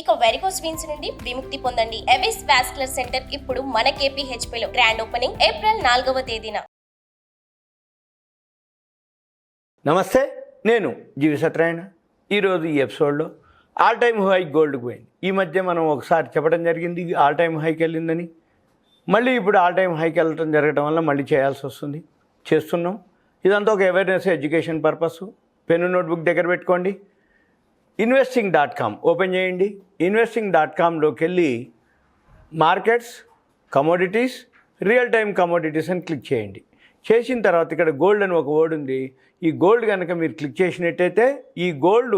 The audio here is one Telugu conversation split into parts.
ఇక వెరికోస్ వీన్స్ నుండి విముక్తి పొందండి. ఎవిస్ వాస్కులర్ సెంటర్ ఇప్పుడు మన KPHP లో గ్రాండ్ ఓపెనింగ్ ఏప్రిల్ 4వ తేదీన. నమస్తే, నేను జీవి సత్యనారాయణ. ఈరోజు ఈ ఎపిసోడ్లో ఆల్ టైమ్ హై గోల్డ్కి పోయింది. ఈ మధ్య మనం ఒకసారి చెప్పడం జరిగింది ఆల్ టైమ్ హైకి వెళ్ళిందని. మళ్ళీ ఇప్పుడు ఆల్ టైమ్ హైకి వెళ్ళటం జరగడం వల్ల మళ్ళీ చేయాల్సి వస్తుంది. చేస్తున్నాం. ఇదంతా ఒక ఎడ్యుకేషన్ పర్పస్. పెన్ను నోట్బుక్ దగ్గర పెట్టుకోండి. investing.com ఓపెన్ చేయండి. investing.comలోకి వెళ్ళి markets, commodities, real time commodities అని క్లిక్ చేయండి. చేసిన తర్వాత ఇక్కడ గోల్డ్ అని ఒక వర్డ్ ఉంది. ఈ గోల్డ్ కనుక మీరు క్లిక్ చేసినట్టయితే ఈ గోల్డ్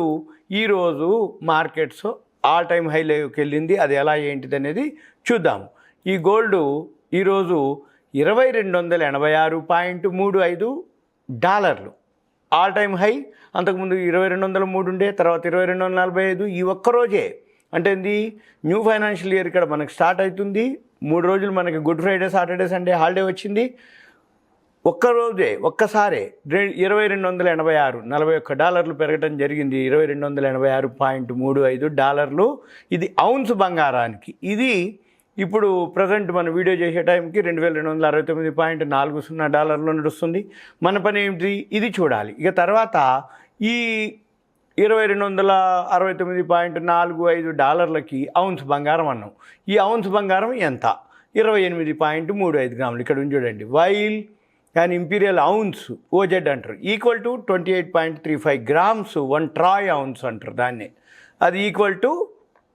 ఈరోజు మార్కెట్స్ ఆల్ టైమ్ హైలోకి వెళ్ళింది. అది ఎలా ఏంటిది అనేది చూద్దాము. ఈ గోల్డ్ ఈరోజు $2286.35 ఆల్ టైమ్ హై. అంతకుముందు 2203 ఉండే, తర్వాత 2245. ఈ ఒక్కరోజే అంటే ఏంది, న్యూ ఫైనాన్షియల్ ఇయర్ ఇక్కడ మనకు స్టార్ట్ అవుతుంది. 3 రోజులు మనకి good Friday, Saturday, Sunday holiday వచ్చింది. ఒక్కసారే $2286, $41 పెరగడం జరిగింది. $2286.35. ఇది ఔన్స్ బంగారానికి. ఇది ఇప్పుడు ప్రజెంట్ మన వీడియో చేసే టైంకి $2269.40 నడుస్తుంది. మన పని ఏమిటి, ఇది చూడాలి. ఇక తర్వాత ఈ $2269.45 ఔన్స్ బంగారం అన్నాం. ఈ ఔన్స్ బంగారం ఎంత? 28.35 గ్రాములు. ఇక్కడ చూడండి. While and imperial ounce, OZ అంటారు, equal to 28.35 grams. 1 troy ounce అంటారు దాన్ని. అది ఈక్వల్ టు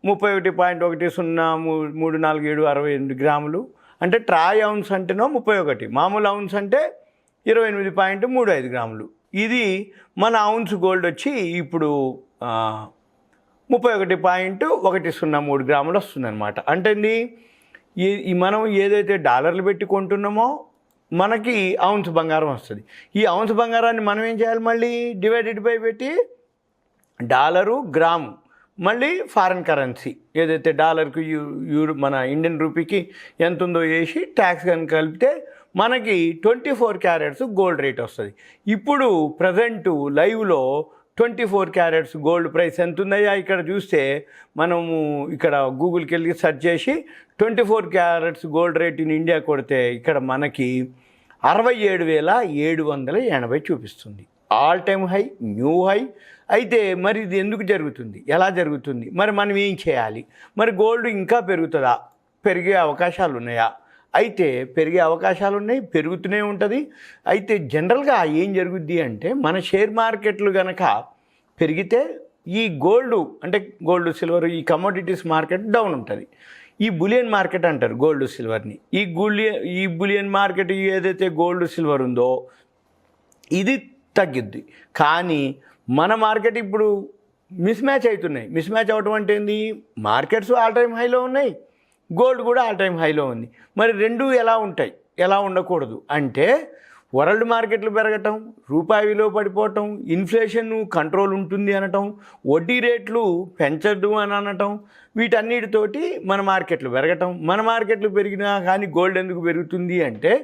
31.10346768 గ్రాములు. అంటే ట్రాయ్ ఔన్స్ అంటేనో 31, మామూలు ఔన్స్ అంటే 28.35 గ్రాములు. ఇది మన ఔన్స్ గోల్డ్ వచ్చి ఇప్పుడు 31.103 గ్రాములు వస్తుందన్నమాట. అంటే మనం ఏదైతే డాలర్లు పెట్టి కొంటున్నామో మనకి ఔన్స్ బంగారం వస్తుంది. ఈ ఔన్స్ బంగారాన్ని మనం ఏం చేయాలి, మళ్ళీ డివైడెడ్ బై పెట్టి డాలరు, గ్రాము, మళ్ళీ ఫారెన్ కరెన్సీ ఏదైతే డాలర్కు మన ఇండియన్ రూపీకి ఎంత ఉందో వేసి ట్యాక్స్ కనుక కలిపితే మనకి 24 క్యారెట్స్ గోల్డ్ రేట్ వస్తుంది. ఇప్పుడు ప్రజెంటు లైవ్లో 24 క్యారెట్స్ గోల్డ్ ప్రైస్ ఎంత ఉందయ్యా ఇక్కడ చూస్తే, మనము ఇక్కడ గూగుల్కి వెళ్ళి సెర్చ్ చేసి 24 carats gold rate in India కొడితే ఇక్కడ మనకి 67,780 చూపిస్తుంది. All time high, new high. అయితే మరి ఇది ఎందుకు జరుగుతుంది, ఎలా జరుగుతుంది, మరి మనం ఏం చేయాలి? మరి గోల్డ్ ఇంకా పెరుగుతుందా, పెరిగే అవకాశాలు ఉన్నాయా? అయితే పెరిగే అవకాశాలు ఉన్నాయి, పెరుగుతూనే ఉంటుంది. అయితే జనరల్గా ఏం జరుగుద్ది అంటే, మన షేర్ మార్కెట్లు కనుక పెరిగితే ఈ గోల్డ్ అంటే గోల్డ్, సిల్వర్, ఈ కమోడిటీస్ మార్కెట్ డౌన్ ఉంటుంది. ఈ బులియన్ మార్కెట్ అంటారు గోల్డ్ సిల్వర్ని. ఈ బులియన్ మార్కెట్ ఏదైతే గోల్డ్ సిల్వర్ ఉందో ఇది తగ్గిద్ది. కానీ మన మార్కెట్ ఇప్పుడు మిస్ మ్యాచ్ అవుతున్నాయి. మిస్ మ్యాచ్ అవటం అంటే ఏంది, మార్కెట్స్ ఆల్ టైమ్ హైలో ఉన్నాయి, గోల్డ్ కూడా ఆల్ టైమ్ హైలో ఉంది. మరి రెండు ఎలా ఉంటాయి, ఎలా ఉండకూడదు అంటే, వరల్డ్ మార్కెట్లు పెరగటం, రూపాయి విలువ పడిపోవటం, ఇన్ఫ్లేషన్ కంట్రోల్ ఉంటుంది అనటం, వడ్డీ రేట్లు పెంచద్దు అని అనటం, వీటన్నిటితోటి మన మార్కెట్లు పెరగటం. మన మార్కెట్లు పెరిగినా కానీ గోల్డ్ ఎందుకు పెరుగుతుంది అంటే,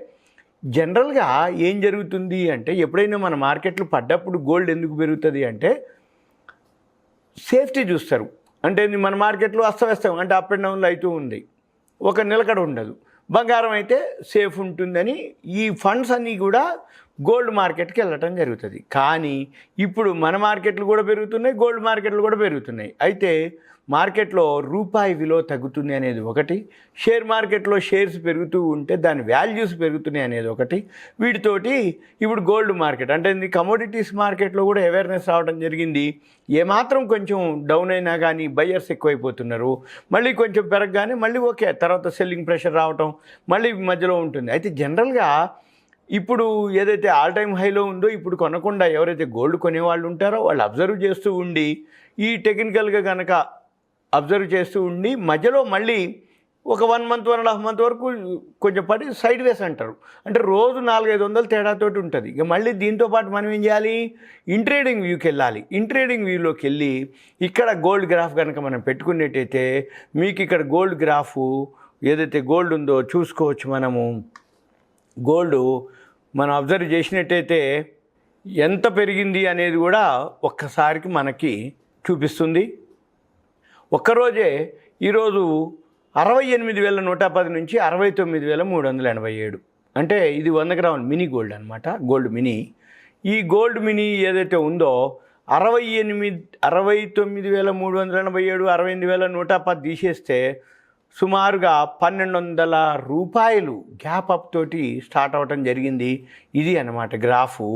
జనరల్గా ఏం జరుగుతుంది అంటే, ఎప్పుడైనా మన మార్కెట్లు పడ్డప్పుడు గోల్డ్ ఎందుకు పెరుగుతుంది అంటే సేఫ్టీ చూస్తారు. అంటే మన మార్కెట్లో అస్తవ్యస్తం అంటే అప్ అండ్ డౌన్లు అవుతూ ఉంది, ఒక నిలకడ ఉండదు. బంగారం అయితే సేఫ్ ఉంటుందని ఈ ఫండ్స్ అన్నీ కూడా గోల్డ్ మార్కెట్కి వెళ్ళటం జరుగుతుంది. కానీ ఇప్పుడు మన మార్కెట్లు కూడా పెరుగుతున్నాయి, గోల్డ్ మార్కెట్లు కూడా పెరుగుతున్నాయి. అయితే మార్కెట్లో రూపాయి విలువ తగ్గుతుంది అనేది ఒకటి, షేర్ మార్కెట్లో షేర్స్ పెరుగుతూ ఉంటే దాని వాల్యూస్ పెరుగుతున్నాయి అనేది ఒకటి. వీటితోటి ఇప్పుడు గోల్డ్ మార్కెట్ అంటే కమోడిటీస్ మార్కెట్లో కూడా అవేర్నెస్ రావడం జరిగింది. ఏమాత్రం కొంచెం డౌన్ అయినా కానీ బయ్యర్స్ ఎక్కువైపోతున్నారు. మళ్ళీ కొంచెం పెరగగానే మళ్ళీ ఓకే, తర్వాత సెల్లింగ్ ప్రెషర్ రావటం మళ్ళీ మధ్యలో ఉంటుంది. అయితే జనరల్గా ఇప్పుడు ఏదైతే ఆల్ టైమ్ హైలో ఉందో ఇప్పుడు కొనకుండా ఎవరైతే గోల్డ్ కొనేవాళ్ళు ఉంటారో వాళ్ళు అబ్జర్వ్ చేస్తూ ఉండి, ఈ టెక్నికల్గా కనుక అబ్జర్వ్ చేస్తూ ఉండి మధ్యలో మళ్ళీ ఒక 1 మంత్ 1.5 మంత్ వరకు కొంచెం పడి సైడ్ వేస్ అంటారు. అంటే రోజు 400-500 తేడాతోటి ఉంటుంది. ఇక మళ్ళీ దీంతోపాటు మనం ఏం చేయాలి, ఇంట్రేడింగ్ వ్యూకి వెళ్ళాలి. ఇంట్రేడింగ్ వ్యూలోకి వెళ్ళి ఇక్కడ గోల్డ్ గ్రాఫ్ కనుక మనం పెట్టుకున్నట్టయితే మీకు ఇక్కడ గోల్డ్ గ్రాఫు ఏదైతే గోల్డ్ ఉందో చూసుకోవచ్చు. మనము గోల్డ్ మనం అబ్జర్వ్ చేసినట్టయితే ఎంత పెరిగింది అనేది కూడా ఒక్కసారికి మనకి చూపిస్తుంది. ఒక్కరోజే ఈరోజు 68,110 నుంచి 69,387. అంటే ఇది 100 గ్రాముల మినీ గోల్డ్ అనమాట, గోల్డ్ మినీ. ఈ గోల్డ్ మినీ ఏదైతే ఉందో 69,387, 68,110 తీసేస్తే సుమారుగా 1,200 రూపాయలు గ్యాప్ అప్ తోటి స్టార్ట్ అవ్వటం జరిగింది. ఇది అన్నమాట గ్రాఫు.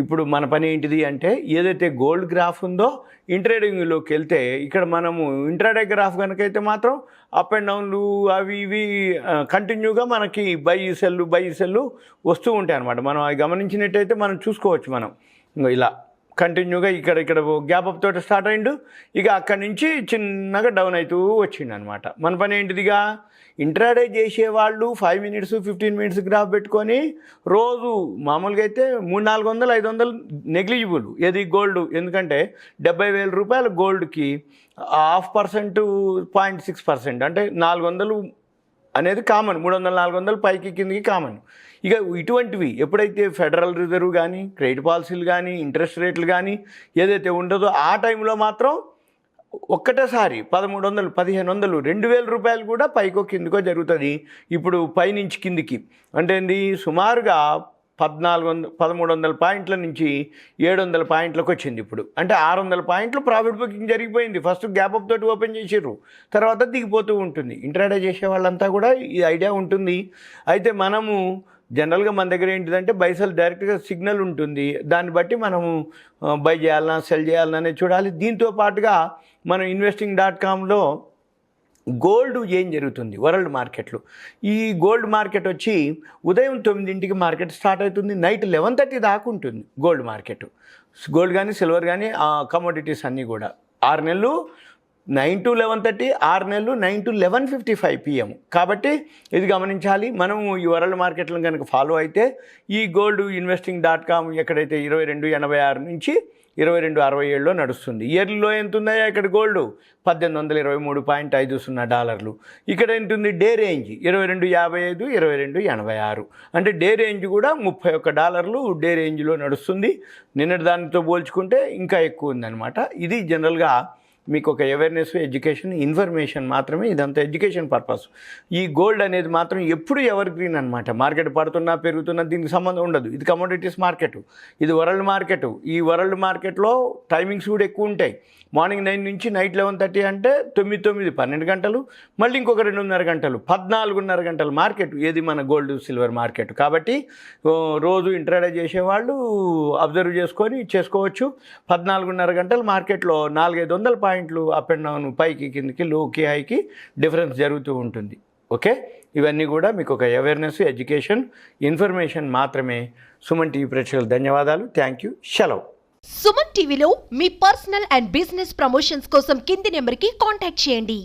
ఇప్పుడు మన పని ఏంటిది అంటే ఏదైతే గోల్డ్ గ్రాఫ్ ఉందో ఇంట్రేడింగ్లోకి వెళ్తే ఇక్కడ మనము ఇంట్రాడే గ్రాఫ్ కనుకైతే మాత్రం అప్ అండ్ డౌన్లు అవి ఇవి కంటిన్యూగా మనకి బై సెల్లు వస్తూ ఉంటాయి అన్నమాట. మనం అవి గమనించినట్టయితే మనం చూసుకోవచ్చు. మనం ఇలా కంటిన్యూగా ఇక్కడ గ్యాప్ అప్ తోటి స్టార్ట్ అయిండు, ఇక అక్కడి నుంచి చిన్నగా డౌన్ అవుతూ వచ్చిండు అనమాట. మన పని ఏంటిదిగా ఇంట్రాడే చేసేవాళ్ళు 5 మినిట్స్ 15 మినిట్స్ గ్రాఫ్ పెట్టుకొని రోజు మామూలుగా అయితే 300, 400, 500 నెగ్లిజిబుల్ ఏది గోల్డ్. ఎందుకంటే 70,000 రూపాయల గోల్డ్కి 0.5%, 0.6% అంటే 400 అనేది కామన్. 300, 400 పైకి కిందికి కామన్. ఇక ఇటువంటివి ఎప్పుడైతే ఫెడరల్ రిజర్వ్ కానీ క్రెడిట్ పాలసీలు కానీ ఇంట్రెస్ట్ రేట్లు కానీ ఏదైతే ఉండదో ఆ టైంలో మాత్రం ఒక్కటేసారి 1,300, 1,500, 2,000 రూపాయలు కూడా పైకో కిందికో జరుగుతుంది. ఇప్పుడు పైనుంచి కిందికి అంటే ఏంది సుమారుగా 1,300 పాయింట్ల నుంచి 700 పాయింట్లకు వచ్చింది ఇప్పుడు. అంటే 600 పాయింట్లు ప్రాఫిట్ బుకింగ్ జరిగిపోయింది. ఫస్ట్ గ్యాప్ అప్ తోటి ఓపెన్ చేసిర్రు, తర్వాత దిగిపోతూ ఉంటుంది. ఇంట్రాడే చేసే వాళ్ళంతా కూడా ఈ ఐడియా ఉంటుంది. అయితే మనము జనరల్గా మన దగ్గర ఏంటిదంటే బైసెల్ డైరెక్ట్గా సిగ్నల్ ఉంటుంది, దాన్ని బట్టి మనము బై చేయాలన్నా సెల్ చేయాలన్నా అనేది చూడాలి. దీంతో పాటుగా మనం investing.comలో గోల్డ్ ఏం జరుగుతుంది వరల్డ్ మార్కెట్లో. ఈ గోల్డ్ మార్కెట్ వచ్చి ఉదయం 9ంటికి మార్కెట్ స్టార్ట్ అవుతుంది, నైట్ 11:30 దాకా ఉంటుంది గోల్డ్ మార్కెట్. గోల్డ్ కానీ సిల్వర్ కానీ కమోడిటీస్ అన్నీ కూడా 6 నెలలు 9 to 11:30, 6 నెలలు 9 to 11:55 PM. కాబట్టి ఇది గమనించాలి. మనం ఈ వరల్డ్ మార్కెట్లను కనుక ఫాలో అయితే ఈ గోల్డ్ investing.com ఎక్కడైతే 2286 నుంచి 2267లో నడుస్తుంది. ఇయర్లీలో ఎంత ఉన్నాయో ఇక్కడ గోల్డ్ $1,823.50. ఇక్కడ ఎంత ఉంది డే రేంజ్ 2255, 2286. అంటే డే రేంజ్ కూడా $31 డే రేంజ్లో నడుస్తుంది. నిన్నటి దానితో పోల్చుకుంటే ఇంకా ఎక్కువ ఉందన్నమాట. ఇది జనరల్గా మీకు ఒక అవేర్నెస్, ఎడ్యుకేషన్, ఇన్ఫర్మేషన్ మాత్రమే. ఇదంతా ఎడ్యుకేషన్ పర్పస్. ఈ గోల్డ్ అనేది మాత్రం ఎప్పుడు ఎవర్ గ్రీన్ అనమాట. మార్కెట్ పడుతున్నా పెరుగుతున్నా దీనికి సంబంధం ఉండదు. ఇది కమోడిటీస్ మార్కెట్, ఇది వరల్డ్ మార్కెట్. ఈ వరల్డ్ మార్కెట్లో టైమింగ్స్ కూడా ఎక్కువ ఉంటాయి. మార్నింగ్ 9 నుంచి నైట్ 11:30 అంటే 9, 12 గంటలు, మళ్ళీ ఇంకొక 2.5 గంటలు, 14.5 గంటలు మార్కెట్. ఏది మన గోల్డ్ సిల్వర్ మార్కెట్. కాబట్టి రోజు ఇంట్రాడే చేసేవాళ్ళు అబ్జర్వ్ చేసుకోవచ్చు. 14.5 గంటలు మార్కెట్లో 400-500 పాయింట్లు అప్ అండ్ డౌన్, పైకి కిందికి, లోకి హైకి డిఫరెన్స్ జరుగుతూ ఉంటుంది. ఓకే, ఇవన్నీ కూడా మీకు ఒక అవేర్నెస్, ఎడ్యుకేషన్, ఇన్ఫర్మేషన్ మాత్రమే. సుమన్ టీవీ ప్రేక్షకులు ధన్యవాదాలు. Thank you. సెలవు. సుమన్ టీవీలో మీ పర్సనల్ అండ్ బిజినెస్ ప్రమోషన్స్ కోసం కింది నెంబర్కి కాంటాక్ట్ చేయండి.